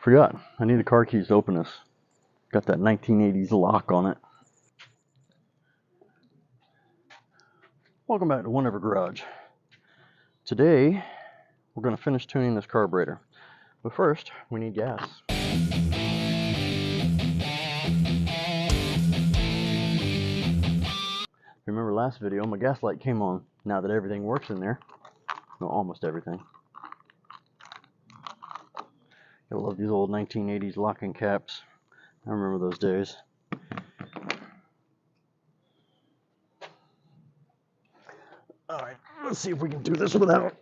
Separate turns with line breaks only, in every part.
Forgot. I need the car keys to open this. Got that 1980s lock on it. Welcome back to Wondershare Garage. Today, we're going to finish tuning this carburetor. But first, we need gas. Remember last video, my gas light came on. Now that everything works in there. No, almost everything. I love these old 1980s locking caps. I remember those days. Alright, let's see if we can do this without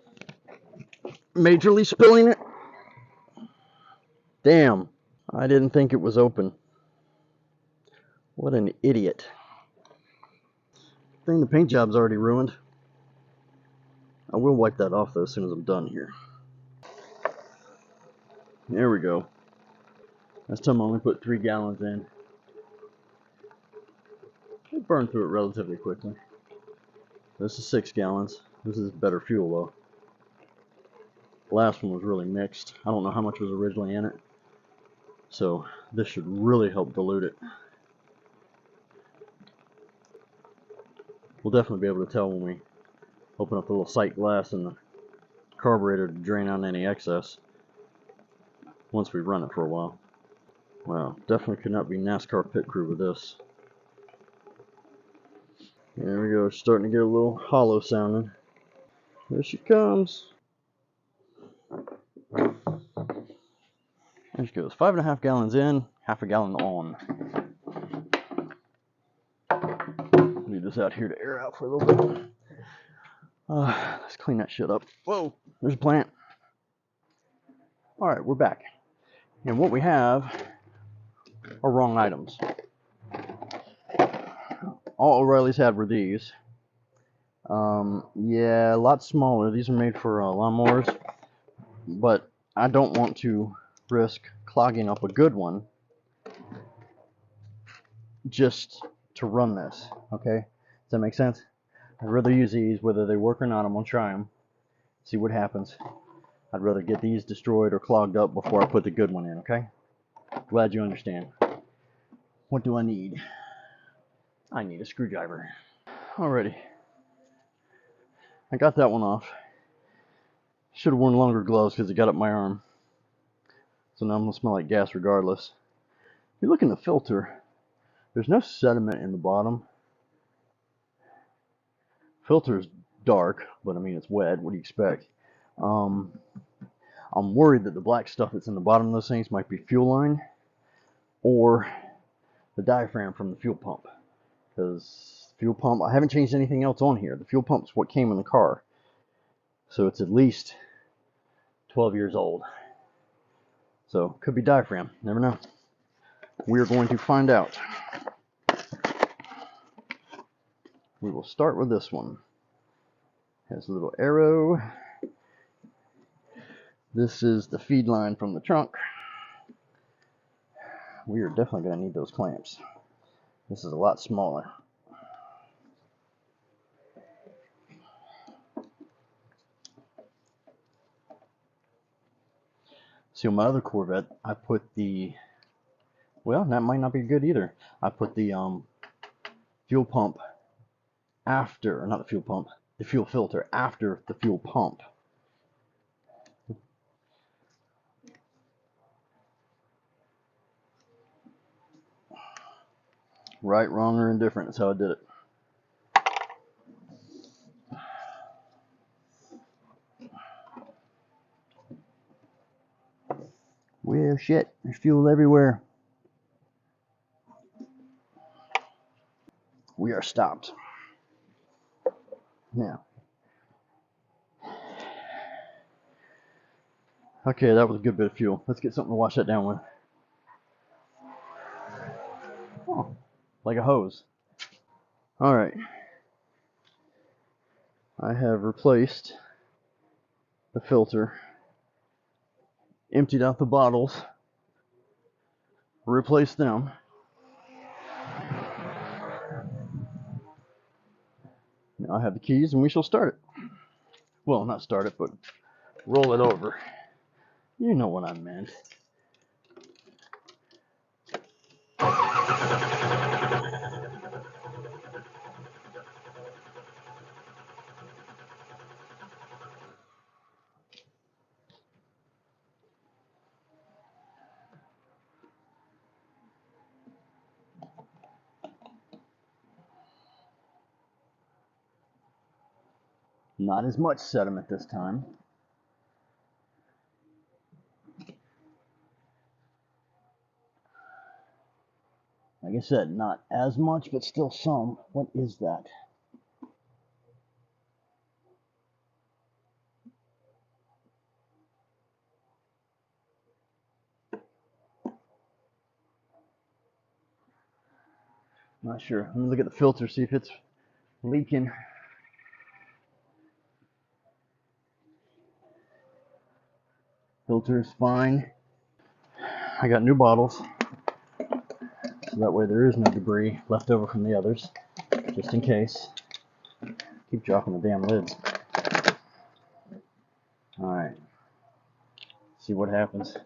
majorly spilling it. Damn, I didn't think it was open. What an idiot. I think the paint job's already ruined. I will wipe that off though as soon as I'm done here. There we go. Last time I only put 3 gallons in. It burned through it relatively quickly. This is 6 gallons. This is better fuel though. The last one was really mixed. I don't know how much was originally in it. So this should really help dilute it. We'll definitely be able to tell when we open up the little sight glass in the carburetor to drain out any excess once we run it for a while. Wow, definitely could not be NASCAR pit crew with this. There we go, starting to get a little hollow sounding. There she comes. There she goes, 5.5 gallons in, half a gallon on. Leave this out here to air out for a little bit. Let's clean that shit up. Whoa, there's a plant. Alright, we're back. And what we have are wrong items. All O'Reilly's had were these. Yeah, a lot smaller. These are made for lawnmowers. But I don't want to risk clogging up a good one just to run this. Okay? Does that make sense? I'd rather use these, whether they work or not. I'm going to try them. See what happens. I'd rather get these destroyed or clogged up before I put the good one in, okay? Glad you understand. What do I need? I need a screwdriver. Alrighty. I got that one off. Should have worn longer gloves because it got up my arm. So now I'm going to smell like gas regardless. If you look in the filter, there's no sediment in the bottom. Filter's dark, but I mean it's wet. What do you expect? I'm worried that the black stuff that's in the bottom of those things might be fuel line or the diaphragm from the fuel pump. Because fuel pump, I haven't changed anything else on here. The fuel pump's what came in the car. So it's at least 12 years old. So could be diaphragm, never know. We're going to find out. We will start with this one. Has a little arrow. This is the feed line from the trunk. We are definitely going to need those clamps. This is a lot smaller. See, on my other Corvette, I put the, well, that might not be good either. I put the fuel pump after, or not the fuel pump, the fuel filter after the fuel pump. Right, wrong, or indifferent is how I did it. Well, shit, there's fuel everywhere. We are stopped. Now. Okay, that was a good bit of fuel. Let's get something to wash that down with. Oh, like a hose. Alright. I have replaced the filter, emptied out the bottles, replaced them. Now I have the keys and we shall start it. Well, not start it, but roll it over. You know what I meant. Not as much sediment this time. Like I said, not as much, but still some. What is that? Not sure. Let me look at the filter, see if it's leaking. Filter is fine. I got new bottles, so that way there is no debris left over from the others, just in case. Keep dropping the damn lids. Alright. See what happens.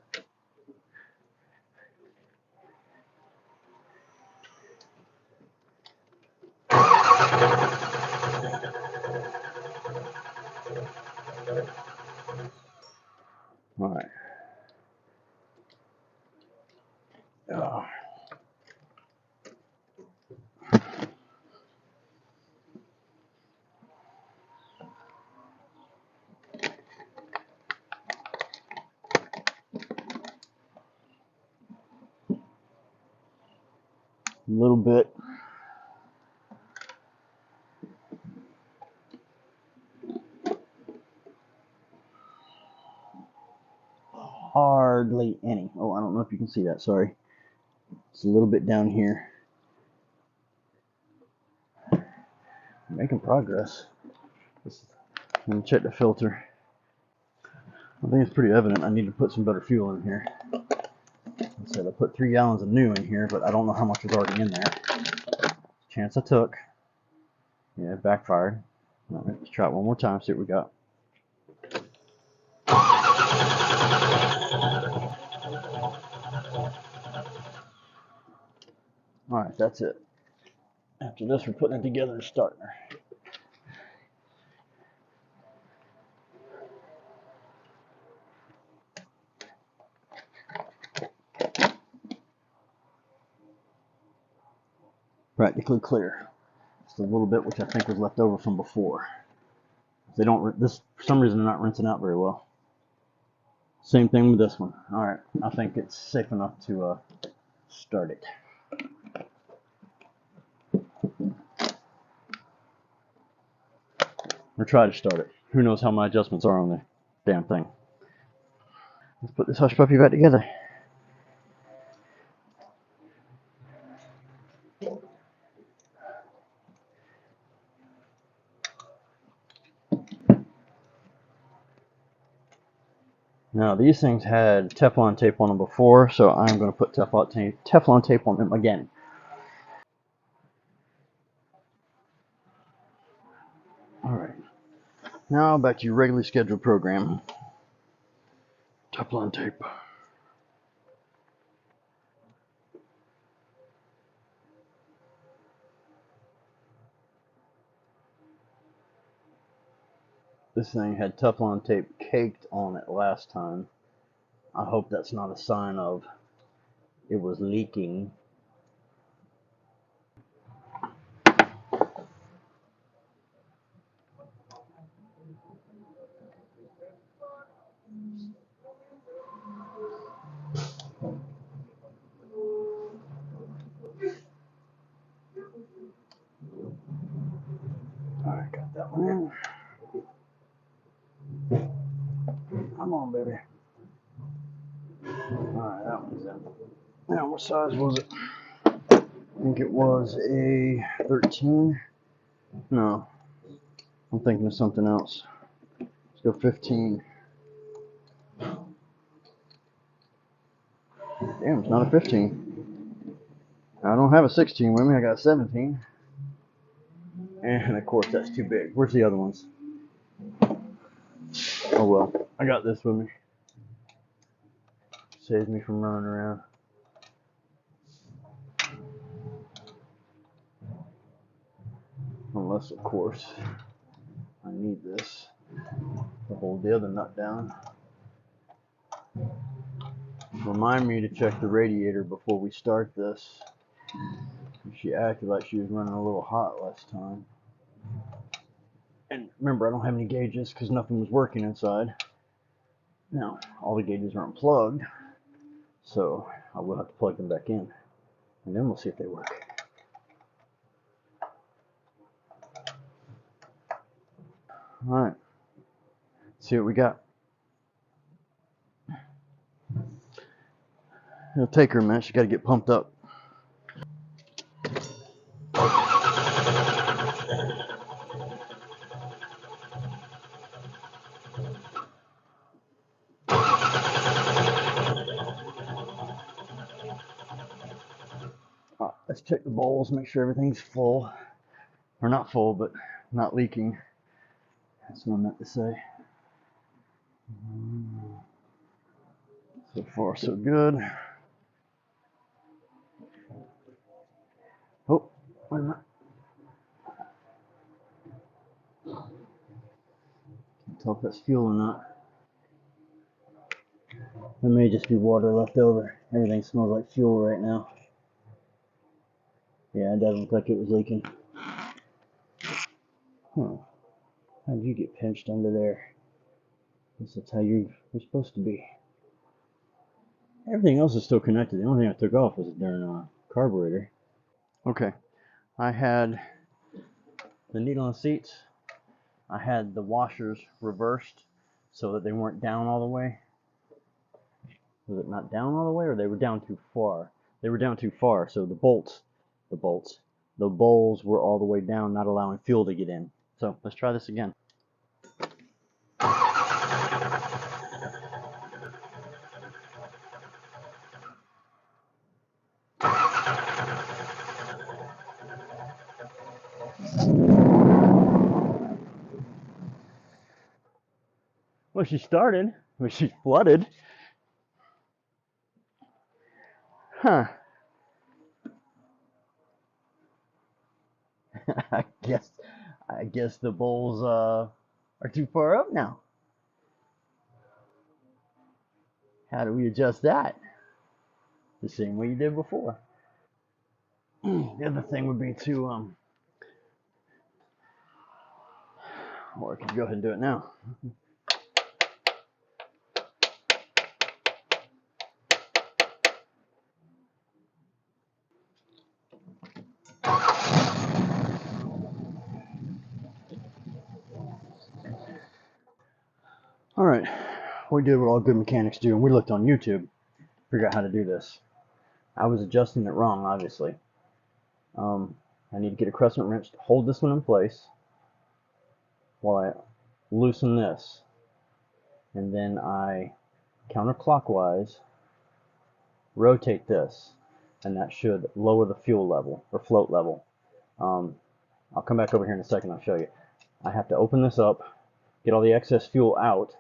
Alright. A little bit. Hardly any. Oh, I don't know if you can see that, sorry. It's a little bit down here. I'm making progress. Let me check the filter. I think it's pretty evident I need to put some better fuel in here. I said I put 3 gallons of new in here, but I don't know how much was already in there. Chance I took. Yeah, it backfired. All right, let's try it one more time, see what we got. Alright, that's it. After this, we're putting it together and starting her. Practically clear. Just a little bit, which I think was left over from before. They don't. This for some reason they're not rinsing out very well. Same thing with this one. All right, I think it's safe enough to start it. Or try to start it. Who knows how my adjustments are on the damn thing. Let's put this hush puppy back together. Now these things had Teflon tape on them before, so I'm going to put Teflon tape on them again. Alright, now back to your regularly scheduled program. Teflon tape. This thing had Teflon tape caked on it last time. I hope that's not a sign of it was leaking. Alright, got that one in. Come on, baby. Alright, that one's in. Now, what size was it? I think it was a 13. No, I'm thinking of something else. Let's go 15. Damn, it's not a 15. I don't have a 16 with me, I got a 17. And of course, that's too big. Where's the other ones? Oh well, I got this with me. Saves me from running around. unless of course I need this to hold the other nut down. Remind me to check the radiator before we start this. She acted like she was running a little hot last time. And remember, I don't have any gauges because nothing was working inside. Now, all the gauges are unplugged, so I will have to plug them back in, and then we'll see if they work. Alright, see what we got. It'll take her a minute, she got to get pumped up. Let's check the bowls, make sure everything's full. Or not full, but not leaking. That's what I meant to say. So far, so good. Oh, wait a minute. Can't tell if that's fuel or not. There may just be water left over. Everything smells like fuel right now. Yeah, it doesn't look like it was leaking. Huh. How did you get pinched under there? Guess that's how you're supposed to be. Everything else is still connected. The only thing I took off was the darn carburetor. Okay, I had the needle on the seats. I had the washers reversed so that they weren't down all the way. Was it not down all the way, or they were down too far? They were down too far, so the bowls were all the way down, not allowing fuel to get in. So let's try this again. Well, she started. Well, she flooded. Huh. I guess the bowls are too far up now. How do we adjust that? The same way you did before. The other thing would be to or I could go ahead and do it now. Alright, we did what all good mechanics do, and we looked on YouTube to figure out how to do this. I was adjusting it wrong, obviously. I need to get a crescent wrench to hold this one in place while I loosen this. And then I counterclockwise rotate this, and that should lower the fuel level, or float level. I'll come back over here in a second, I'll show you. I have to open this up, get all the excess fuel out,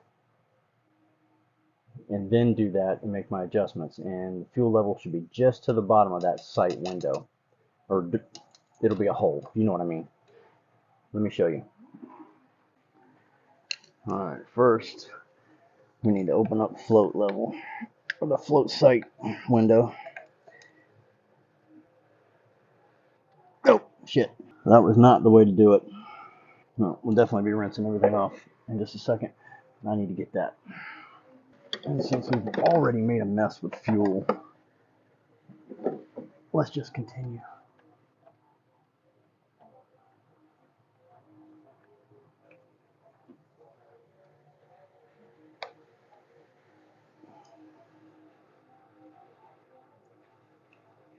and then do that and make my adjustments. And the fuel level should be just to the bottom of that sight window, or it'll be a hole, you know what I mean. Let me show you. Alright, first we need to open up float level, or the float sight window. Oh, shit. That was not the way to do it. No, we'll definitely be rinsing everything off in just a second. I need to get that. And since we've already made a mess with fuel, let's just continue.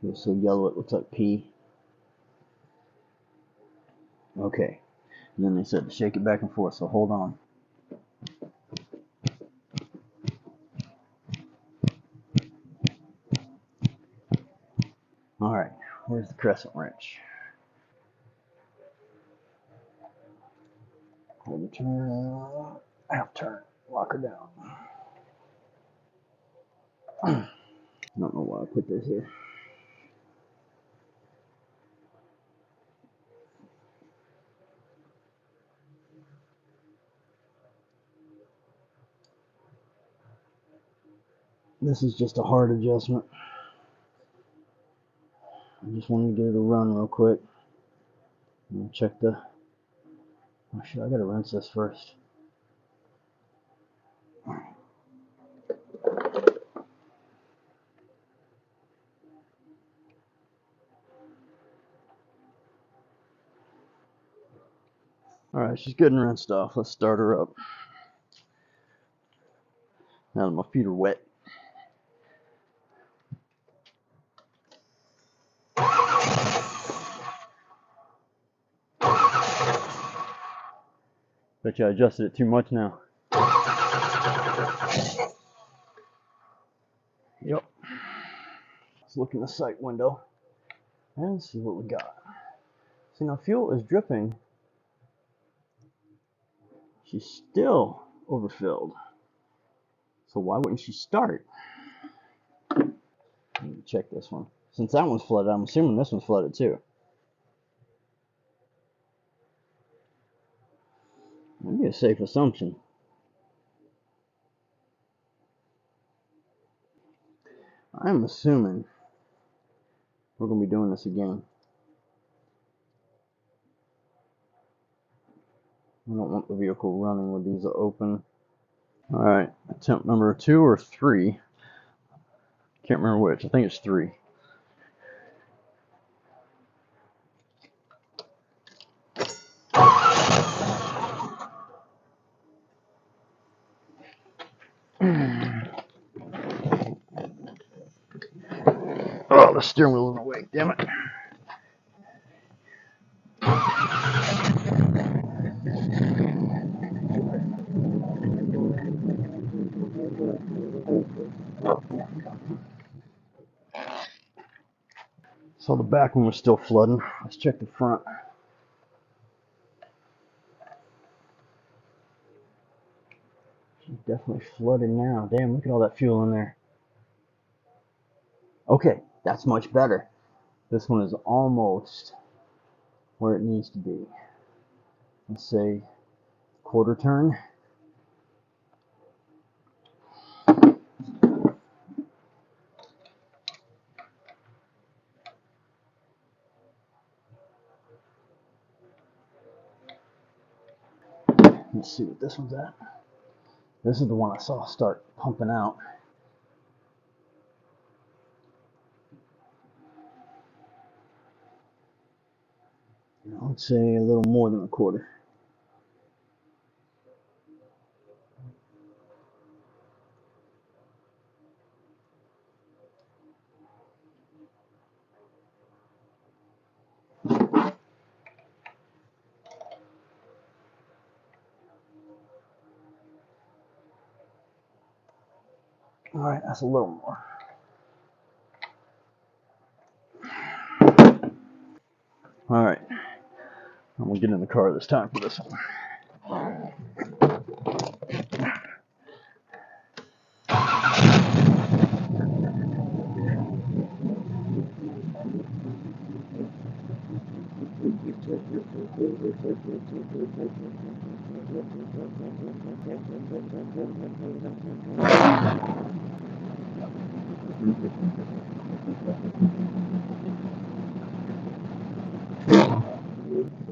It's so yellow it looks like pee. Okay. And then they said to shake it back and forth, so hold on. Alright, where's the crescent wrench? Hold the turn, half turn, lock her down. I don't know why I put this here. This is just a hard adjustment. I just wanted to get it a run real quick. Check the. Oh shit! I gotta rinse this first. Alright, she's good and rinsed off. Let's start her up. Now that my feet are wet. Bet you I adjusted it too much now. Yep. Let's look in the sight window and see what we got. See, now fuel is dripping. She's still overfilled. So why wouldn't she start? Let me check this one. Since that one's flooded, I'm assuming this one's flooded too. That'd be a safe assumption. I'm assuming we're going to be doing this again. I don't want the vehicle running with these open. Alright, attempt number 2 or 3. Can't remember which. I think it's 3. Oh, the steering wheel is in the way. Damn it. So the back one was still flooding. Let's check the front. She's definitely flooded now. Damn, look at all that fuel in there. Okay, that's much better. This one is almost where it needs to be. Let's say quarter turn. Let's see what this one's at. This is the one I saw start pumping out. I would say a little more than a quarter. Alright, that's a little more. Alright, I'm going to get in the car this time for this one.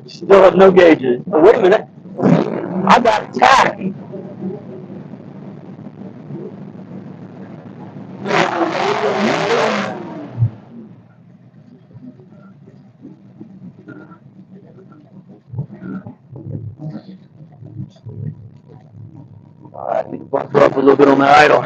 Still have no gauges. Oh, wait a minute. I got attacked. Alright, we can bump her up a little bit on the idle.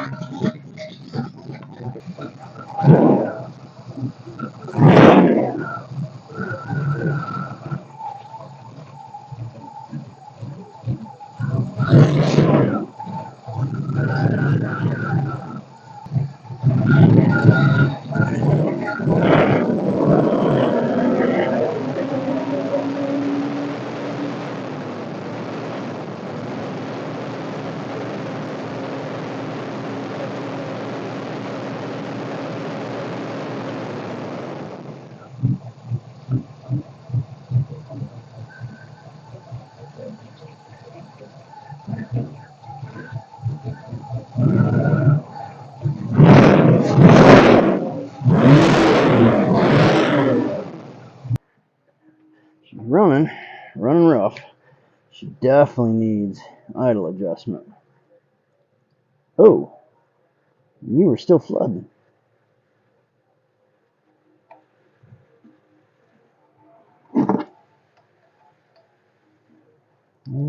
definitely needs idle adjustment. Oh, you were still flooding.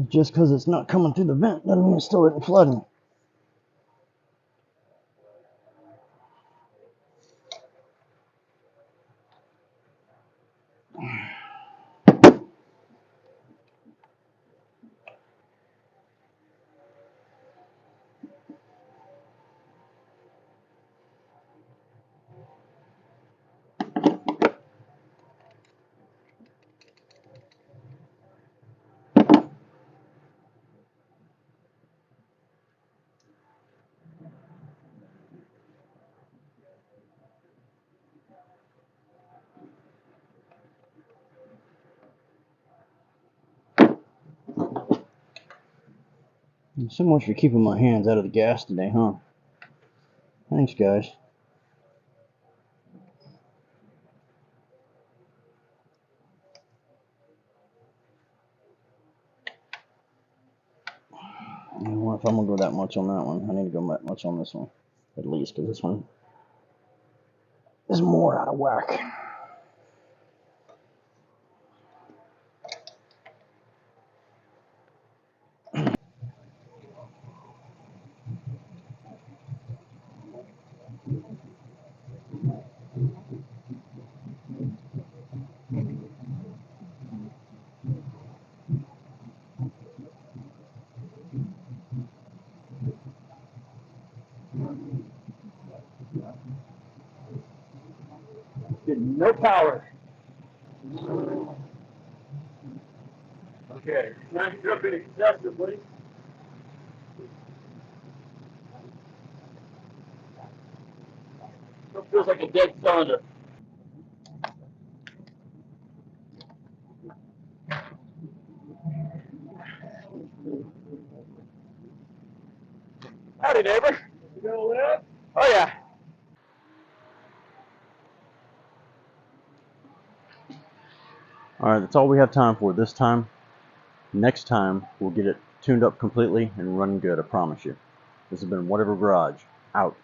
Just because it's not coming through the vent doesn't mean it still isn't flooding. So much for keeping my hands out of the gas today, huh? Thanks, guys. I don't know if I'm gonna go that much on that one. I need to go that much on this one, at least, because this one is more out of whack.
No power. Okay. Now you jump in excessively. It feels like a dead cylinder. Howdy, neighbor. You gonna live? Oh, yeah.
Alright, that's all we have time for this time. Next time, we'll get it tuned up completely and running good, I promise you. This has been Whatever Garage, out.